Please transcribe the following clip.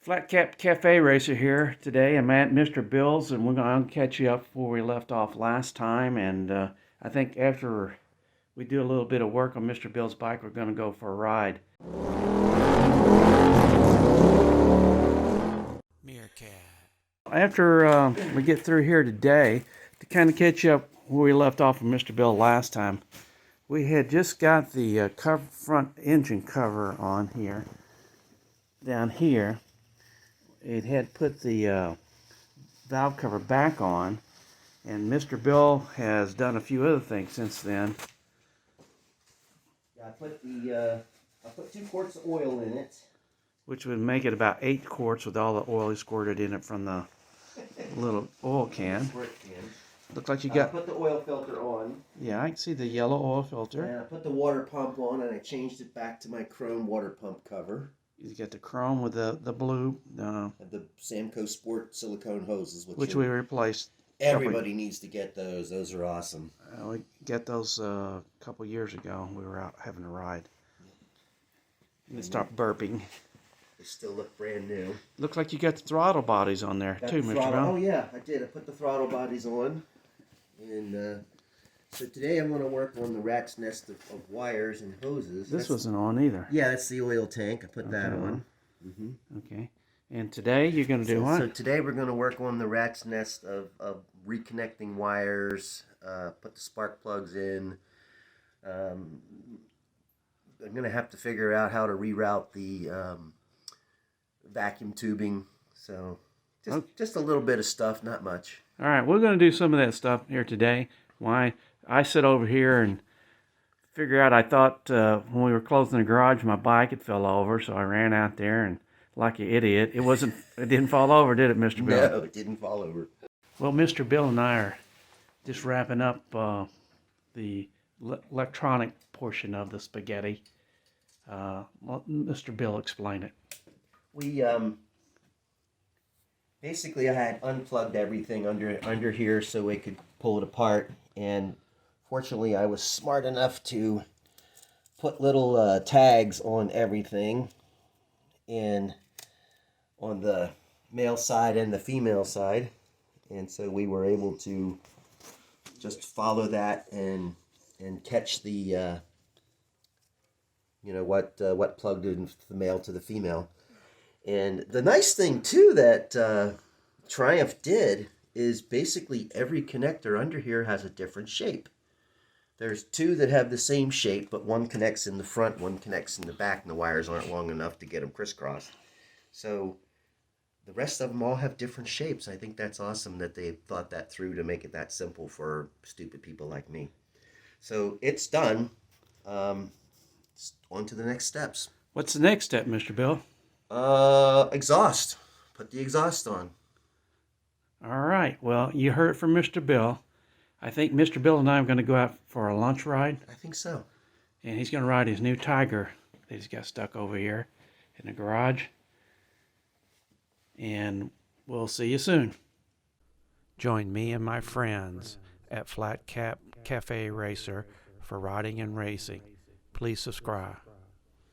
Flat Cap Cafe Racer here today. I'm at Mr. Bill's and we're going to catch you up where we left off last time. And I think after we do a little bit of work on Mr. Bill's bike, we're going to go for a ride. Meerkat. After we get through here today, to kind of catch you up where we left off with Mr. Bill last time, we had just got the front engine cover on here, down here. It had put the valve cover back on, and Mr. Bill has done a few other things since then. I put 2 quarts of oil in it, Which would make it about 8 quarts with all the oil he squirted in it from the little oil can. Looks like you got. I put the oil filter on. Yeah, I can see the yellow oil filter. And I put the water pump on, and I changed it back to my chrome water pump cover. You get the chrome with the blue. And the Samco Sport silicone hoses, which we replaced. Everybody needs to get those. Those are awesome. We got those a couple years ago. We were out having a ride. And start burping. They still look brand new. Looks like you got the throttle bodies on there too, Mr. Bell. Oh yeah, I did. I put the throttle bodies on. And so today I'm going to work on the rat's nest of wires and hoses. This wasn't on either. Yeah, that's the oil tank. I put that on. Okay. And today you're going to do what? So today we're going to work on the rat's nest of reconnecting wires, put the spark plugs in. I'm going to have to figure out how to reroute the vacuum tubing. So just a little bit of stuff, not much. All right, we're going to do some of that stuff here today. Why? I sit over here and figure out, I thought when we were closing the garage, my bike had fell over, so I ran out there and like an idiot. It didn't fall over, did it, Mr. Bill? No, it didn't fall over. Well, Mr. Bill and I are just wrapping up the electronic portion of the spaghetti. Mr. Bill, explain it. We basically, I had unplugged everything under here so we could pull it apart, and fortunately I was smart enough to put little tags on everything, and on the male side and the female side, and so we were able to just follow that and catch the what plugged in the male to the female. And the nice thing, too, that Triumph did is basically every connector under here has a different shape. There's 2 that have the same shape, but one connects in the front, one connects in the back, and the wires aren't long enough to get them crisscrossed. So the rest of them all have different shapes. I think that's awesome that they thought that through to make it that simple for stupid people like me. So it's done. On to the next steps. What's the next step, Mr. Bill? Exhaust. Put the exhaust on. All right. Well, you heard it from Mr. Bill. I think Mr. Bill and I are going to go out for a lunch ride. I think so. And he's going to ride his new Tiger that he's got stuck over here in the garage. And we'll see you soon. Join me and my friends at Flat Cap Cafe Racer for riding and racing. Please subscribe.